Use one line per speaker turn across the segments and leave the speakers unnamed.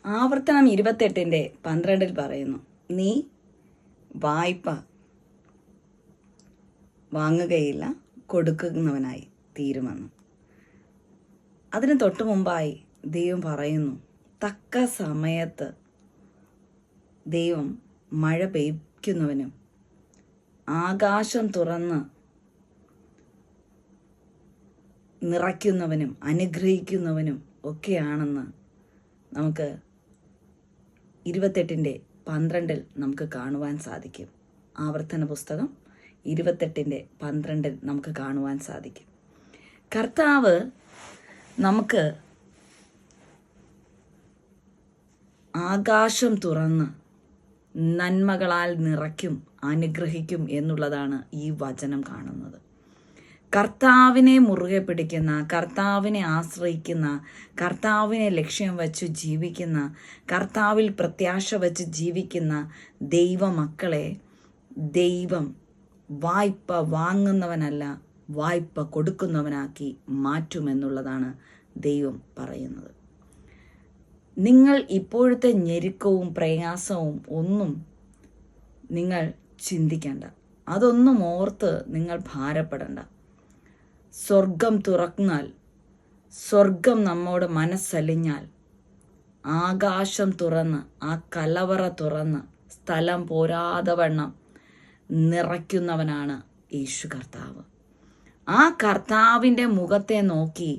ആവർത്തനം 28:12 പറയുന്നു, നീ വായ്പ വാങ്ങുകയില്ല, കൊടുക്കുന്നവനായി തീരുമെന്ന്. അതിന് തൊട്ടു മുമ്പായി ദൈവം പറയുന്നു, തക്ക സമയത്ത് ദൈവം മഴ പെയ്യ്ക്കുന്നവനും ആകാശം തുറന്ന് നിറയ്ക്കുന്നവനും അനുഗ്രഹിക്കുന്നവനും ഒക്കെയാണെന്ന് നമുക്ക് 28:12 നമുക്ക് കാണുവാൻ സാധിക്കും. ആവർത്തന പുസ്തകം 28:12 നമുക്ക് കാണുവാൻ സാധിക്കും. കർത്താവ് നമുക്ക് ആകാശം തുറന്ന് നന്മകളാൽ നിറയ്ക്കും, അനുഗ്രഹിക്കും എന്നുള്ളതാണ് ഈ വചനം കാണുന്നത്. കർത്താവിനെ മുറുകെ പിടിക്കുന്ന, കർത്താവിനെ ആശ്രയിക്കുന്ന, കർത്താവിനെ ലക്ഷ്യം വച്ച് ജീവിക്കുന്ന, കർത്താവിൽ പ്രത്യാശ വച്ച് ജീവിക്കുന്ന ദൈവമക്കളെ ദൈവം വായ്പ വാങ്ങുന്നവനല്ല, വായ്പ കൊടുക്കുന്നവനാക്കി മാറ്റുമെന്നുള്ളതാണ് ദൈവം പറയുന്നത്. നിങ്ങൾ ഇപ്പോഴത്തെ ഞെരുക്കവും പ്രയാസവും ഒന്നും നിങ്ങൾ ചിന്തിക്കേണ്ട, അതൊന്നും ഓർത്ത് നിങ്ങൾ ഭാരപ്പെടണ്ട. സ്വർഗം തുറന്നാൽ, സ്വർഗം നമ്മോട് മനസ്സലിഞ്ഞാൽ, ആകാശം തുറന്ന് ആ കലവറ തുറന്ന് സ്ഥലം പോരാതെ വണ്ണം നിറയ്ക്കുന്നവനാണ് യേശു കർത്താവ്. ആ കർത്താവിൻ്റെ മുഖത്തെ നോക്കി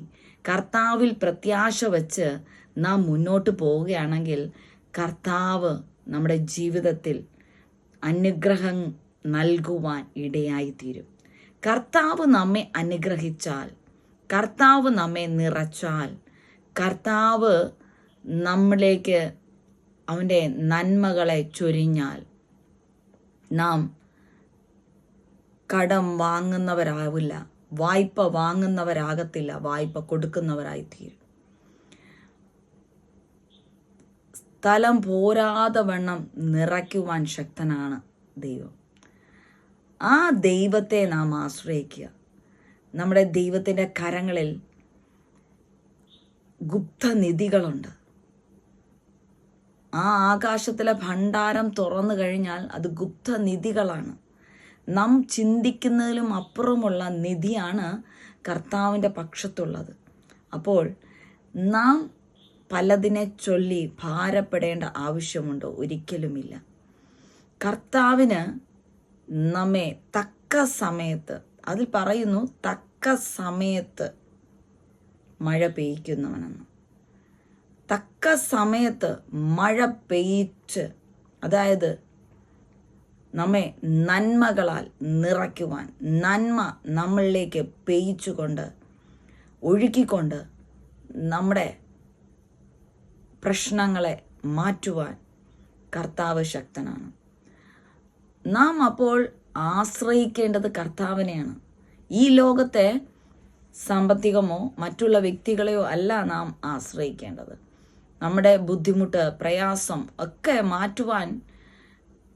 കർത്താവിൽ പ്രത്യാശ വച്ച് നാം മുന്നോട്ട് പോവുകയാണെങ്കിൽ കർത്താവ് നമ്മുടെ ജീവിതത്തിൽ അനുഗ്രഹം നൽകുവാൻ ഇടയായിത്തീരും. കർത്താവ് നമ്മെ അനുഗ്രഹിച്ചാൽ, കർത്താവ് നമ്മെ നിറച്ചാൽ, കർത്താവ് നമ്മളിലേക്ക് അവൻ്റെ നന്മകളെ ചൊരിഞ്ഞാൽ നാം കടം വാങ്ങുന്നവരാവില്ല, വായ്പ വാങ്ങുന്നവരാകത്തില്ല, വായ്പ കൊടുക്കുന്നവരായിത്തീരും. സ്ഥലം പോരാതെ വണ്ണം നിറയ്ക്കുവാൻ ശക്തനാണ് ദൈവം. ആ ദൈവത്തെ നാം ആശ്രയിക്കുക. നമ്മുടെ ദൈവത്തിൻ്റെ കരങ്ങളിൽ ഗുപ്തനിധികളുണ്ട്. ആ ആകാശത്തിലെ ഭണ്ഡാരം തുറന്നു കഴിഞ്ഞാൽ അത് ഗുപ്തനിധികളാണ്. നാം ചിന്തിക്കുന്നതിലും അപ്പുറമുള്ള നിധിയാണ് കർത്താവിൻ്റെ പക്ഷത്തുള്ളത്. അപ്പോൾ നാം പലതിനെ ചൊല്ലി ഭാരപ്പെടേണ്ട ആവശ്യമുണ്ടോ? ഒരിക്കലുമില്ല. കർത്താവിന് നമ്മെ തക്ക സമയത്ത്, അതിൽ പറയുന്നു തക്ക സമയത്ത് മഴ പെയ്യ്ക്കുന്നവനെന്ന്. തക്ക സമയത്ത് മഴ പെയ്ച്ച്, അതായത് നമ്മെ നന്മകളാൽ നിറയ്ക്കുവാൻ, നന്മ നമ്മളിലേക്ക് പെയ്ച്ചുകൊണ്ട് ഒഴുകിക്കൊണ്ട് നമ്മുടെ പ്രശ്നങ്ങളെ മാറ്റുവാൻ കർത്താവ് ശക്തനാണ്. നാം അപ്പോൾ ആശ്രയിക്കേണ്ടത് കർത്താവിനെയാണ്. ഈ ലോകത്തെ സാമ്പത്തികമോ മറ്റുള്ള വ്യക്തികളെയോ അല്ല നാം ആശ്രയിക്കേണ്ടത്. നമ്മുടെ ബുദ്ധിമുട്ട്, പ്രയാസം ഒക്കെ മാറ്റുവാൻ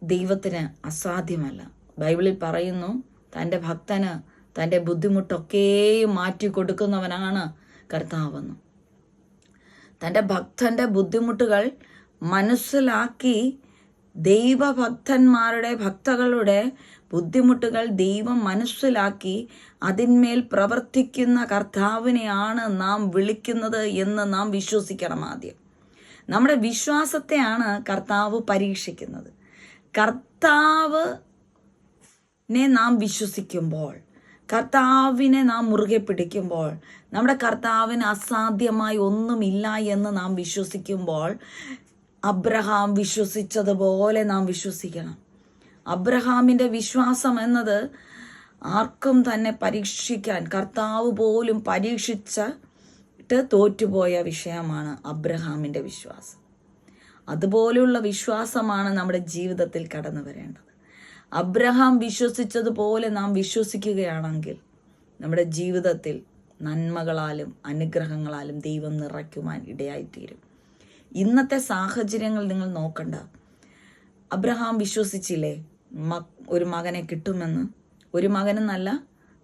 ദൈവത്തിന് അസാധ്യമല്ല. ബൈബിളിൽ പറയുന്നു, തൻ്റെ ഭക്തന് തൻ്റെ ബുദ്ധിമുട്ടൊക്കെയും മാറ്റി കൊടുക്കുന്നവനാണ് കർത്താവെന്ന്. തൻ്റെ ഭക്തൻ്റെ ബുദ്ധിമുട്ടുകൾ മനസ്സിലാക്കി ഭക്തകളുടെ ബുദ്ധിമുട്ടുകൾ ദൈവം മനസ്സിലാക്കി അതിന്മേൽ പ്രവർത്തിക്കുന്ന കർത്താവിനെയാണ് നാം വിളിക്കുന്നത് എന്ന് നാം വിശ്വസിക്കണം. ആദ്യം നമ്മുടെ വിശ്വാസത്തെയാണ് കർത്താവ് പരീക്ഷിക്കുന്നത്. കർത്താവിനെ നാം വിശ്വസിക്കുമ്പോൾ, കർത്താവിനെ നാം മുറുകെ പിടിക്കുമ്പോൾ, നമ്മുടെ കർത്താവിന് അസാധ്യമായി ഒന്നുമില്ല എന്ന് നാം വിശ്വസിക്കുമ്പോൾ, അബ്രഹാം വിശ്വസിച്ചതുപോലെ നാം വിശ്വസിക്കണം. അബ്രഹാമിൻ്റെ വിശ്വാസം എന്നത് ആർക്കും തന്നെ പരീക്ഷിക്കാൻ, കർത്താവ് പോലും പരീക്ഷിച്ചിട്ട് തോറ്റുപോയ വിഷയമാണ് അബ്രഹാമിൻ്റെ വിശ്വാസം. അതുപോലെയുള്ള വിശ്വാസമാണ് നമ്മുടെ ജീവിതത്തിൽ കടന്നു വരേണ്ടത്. അബ്രഹാം വിശ്വസിച്ചതുപോലെ നാം വിശ്വസിക്കുകയാണെങ്കിൽ നമ്മുടെ ജീവിതത്തിൽ നന്മകളാലും അനുഗ്രഹങ്ങളാലും ദൈവം നിറയ്ക്കുവാൻ ഇടയായിത്തീരും. ഇന്നത്തെ സാഹചര്യങ്ങൾ നിങ്ങൾ നോക്കണ്ട. അബ്രഹാം വിശ്വസിച്ചില്ലേ ഒരു മകനെ കിട്ടുമെന്ന്? ഒരു മകനെന്നല്ല,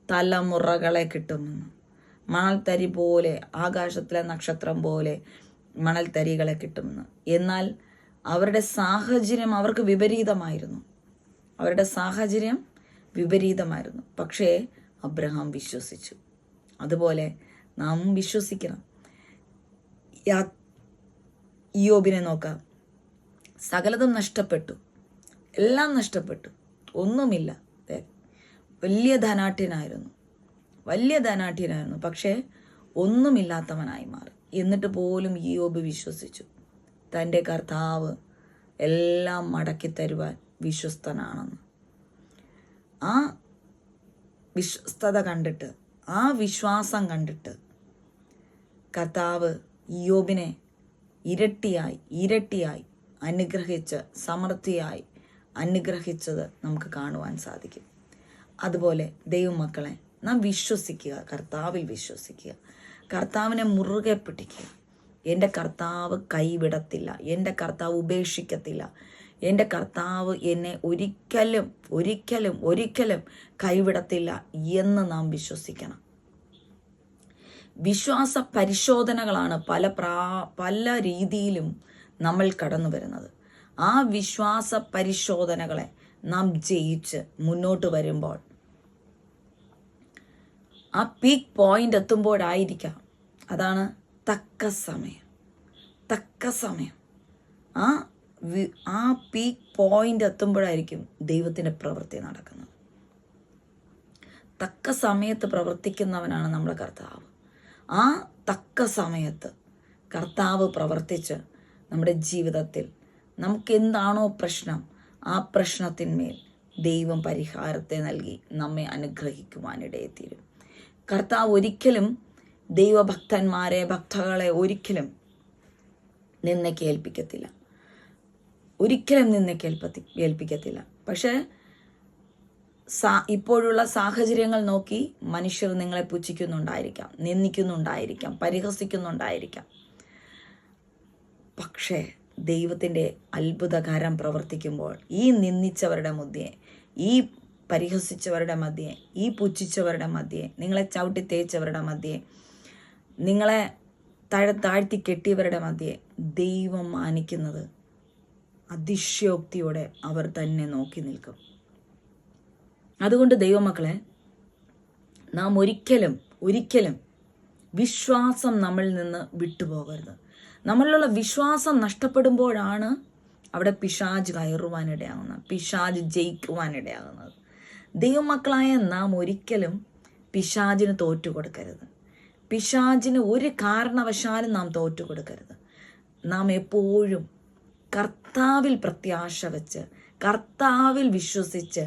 തലമുറകളെ കിട്ടുമെന്ന്. മണൽത്തരി പോലെ, ആകാശത്തിലെ നക്ഷത്രം പോലെ മണൽത്തരികളെ കിട്ടുമെന്ന്. എന്നാൽ അവരുടെ സാഹചര്യം അവർക്ക് വിപരീതമായിരുന്നു. അവരുടെ സാഹചര്യം വിപരീതമായിരുന്നു. പക്ഷേ അബ്രഹാം വിശ്വസിച്ചു. അതുപോലെ നാം വിശ്വസിക്കണം. ഇയ്യോബിനെ നോക്കാം. സകലതും നഷ്ടപ്പെട്ടു, എല്ലാം നഷ്ടപ്പെട്ടു, ഒന്നുമില്ല. വലിയ ധനാഢ്യനായിരുന്നു, പക്ഷേ ഒന്നുമില്ലാത്തവനായി മാറി. എന്നിട്ട് പോലും ഇയ്യോബ് വിശ്വസിച്ചു. തൻ്റെ കർത്താവ് എല്ലാം മടക്കി തരുവാൻ വിശ്വസ്തനാണെന്ന്. ആ വിശ്വസ്തത കണ്ടിട്ട്, ആ വിശ്വാസം കണ്ടിട്ട് കർത്താവ് ഇയ്യോബിനെ ഇരട്ടിയായി അനുഗ്രഹിച്ച് സമൃദ്ധിയായി അനുഗ്രഹിച്ചത് നമുക്ക് കാണുവാൻ സാധിക്കും. അതുപോലെ ദൈവമക്കളെ, നാം വിശ്വസിക്കുക, കർത്താവിൽ വിശ്വസിക്കുക, കർത്താവിനെ മുറുകെ പിടിക്കുക. എൻ്റെ കർത്താവ് കൈവിടത്തില്ല, എൻ്റെ കർത്താവ് ഉപേക്ഷിക്കത്തില്ല, എൻ്റെ കർത്താവ് എന്നെ ഒരിക്കലും കൈവിടത്തില്ല എന്ന് നാം വിശ്വസിക്കണം. വിശ്വാസ പരിശോധനകളാണ് പല രീതിയിലും നമ്മൾ കടന്നു വരുന്നത്. ആ വിശ്വാസ പരിശോധനകളെ നാം ജയിച്ച് മുന്നോട്ട് വരുമ്പോൾ ആ പീക്ക് പോയിന്റ് എത്തുമ്പോഴായിരിക്കാം, അതാണ് തക്ക സമയം. ആ പീക്ക് പോയിന്റ് എത്തുമ്പോഴായിരിക്കും ദൈവത്തിൻ്റെ പ്രവൃത്തി നടക്കുന്നത്. തക്ക സമയത്ത് പ്രവർത്തിക്കുന്നവനാണ് നമ്മുടെ കർത്താവ്. ആ തക്ക സമയത്ത് കർത്താവ് പ്രവർത്തിച്ച് നമ്മുടെ ജീവിതത്തിൽ നമുക്ക് എന്താണോ പ്രശ്നം, ആ പ്രശ്നത്തിന്മേൽ ദൈവം പരിഹാരത്തെ നൽകി നമ്മെ അനുഗ്രഹിക്കുവാനിടയെത്തീരും. കർത്താവ് ഒരിക്കലും ഭക്തകളെ ഒരിക്കലും നിന്നയ്ക്ക് ഏൽപ്പിക്കത്തില്ല. പക്ഷേ ഇപ്പോഴുള്ള സാഹചര്യങ്ങൾ നോക്കി മനുഷ്യർ നിങ്ങളെ പുച്ഛിക്കുന്നുണ്ടായിരിക്കാം, നിന്ദിക്കുന്നുണ്ടായിരിക്കാം, പരിഹസിക്കുന്നുണ്ടായിരിക്കാം. പക്ഷേ ദൈവത്തിൻ്റെ അത്ഭുതകരം പ്രവർത്തിക്കുമ്പോൾ ഈ നിന്ദിച്ചവരുടെ മധ്യേ, ഈ പരിഹസിച്ചവരുടെ മധ്യേ, ഈ പുച്ഛിച്ചവരുടെ മധ്യേ, നിങ്ങളെ ചവിട്ടി തേച്ചവരുടെ മധ്യേ, നിങ്ങളെ താഴ്ത്തി കെട്ടിയവരുടെ മധ്യേ ദൈവം മാനിക്കുന്നത് അതിശയോക്തിയോടെ അവർ തന്നെ നോക്കി നിൽക്കും. അതുകൊണ്ട് ദൈവമക്കളെ, നാം ഒരിക്കലും വിശ്വാസം നമ്മളിൽ നിന്ന് വിട്ടുപോകരുത്. നമ്മളിലുള്ള വിശ്വാസം നഷ്ടപ്പെടുമ്പോഴാണ് അവിടെ പിശാച് കയറുവാനിടയാകുന്നത്, പിശാച് ജയിക്കുവാനിടയാകുന്നത്. ദൈവമക്കളായ നാം ഒരിക്കലും പിശാചിന് തോറ്റുകൊടുക്കരുത്. പിശാചിന് ഒരു കാരണവശാലും നാം തോറ്റുകൊടുക്കരുത്. നാം എപ്പോഴും കർത്താവിൽ പ്രത്യാശ വെച്ച്, കർത്താവിൽ വിശ്വസിച്ച്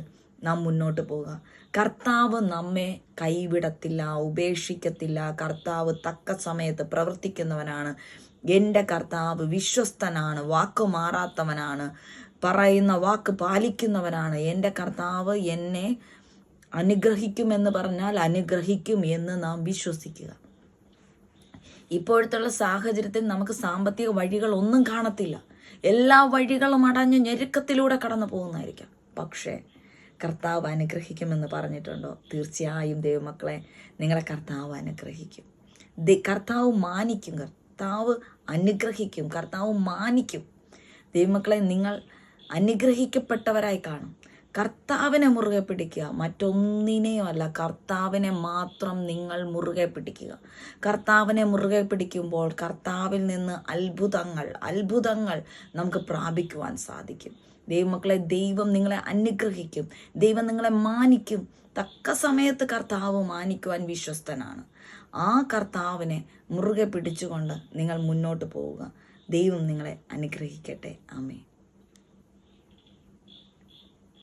നാം മുന്നോട്ട് പോവുക. കർത്താവ് നമ്മെ കൈവിടത്തില്ല, ഉപേക്ഷിക്കത്തില്ല. കർത്താവ് തക്ക സമയത്ത് പ്രവർത്തിക്കുന്നവനാണ്. എൻ്റെ കർത്താവ് വിശ്വസ്തനാണ്, വാക്ക് മാറാത്തവനാണ്, പറയുന്ന വാക്ക് പാലിക്കുന്നവനാണ്. എൻ്റെ കർത്താവ് എന്നെ അനുഗ്രഹിക്കുമെന്ന് പറഞ്ഞാൽ അനുഗ്രഹിക്കും എന്ന് നാം വിശ്വസിക്കുക. ഇപ്പോഴത്തുള്ള സാഹചര്യത്തിൽ നമുക്ക് സാമ്പത്തിക വഴികൾ ഒന്നും കാണത്തില്ല. എല്ലാ വഴികളും അടഞ്ഞ് ഞെരുക്കത്തിലൂടെ കടന്നു പോകുന്നതായിരിക്കാം. പക്ഷേ കർത്താവ് അനുഗ്രഹിക്കുമെന്ന് പറഞ്ഞിട്ടുണ്ടോ? തീർച്ചയായും ദൈവമക്കളെ, നിങ്ങളെ കർത്താവ് അനുഗ്രഹിക്കും. കർത്താവ് മാനിക്കും, കർത്താവ് അനുഗ്രഹിക്കും, കർത്താവ് മാനിക്കും. ദൈവമക്കളെ, നിങ്ങൾ അനുഗ്രഹിക്കപ്പെട്ടവരായി കാണും. കർത്താവിനെ മുറുകെ പിടിക്കുക, മറ്റൊന്നിനെയോ അല്ല, കർത്താവിനെ മാത്രം നിങ്ങൾ മുറുകെ പിടിക്കുക. കർത്താവിനെ മുറുകെ പിടിക്കുമ്പോൾ കർത്താവിൽ നിന്ന് അത്ഭുതങ്ങൾ നമുക്ക് പ്രാപിക്കുവാൻ സാധിക്കും. ദൈവമക്കളെ, ദൈവം നിങ്ങളെ അനുഗ്രഹിക്കും, ദൈവം നിങ്ങളെ മാനിക്കും. തക്ക സമയത്ത് കർത്താവ് മാനിക്കുവാൻ വിശ്വസ്തനാണ്. ആ കർത്താവിനെ മുറുകെ പിടിച്ചുകൊണ്ട് നിങ്ങൾ മുന്നോട്ട് പോവുക. ദൈവം നിങ്ങളെ അനുഗ്രഹിക്കട്ടെ. ആമേൻ.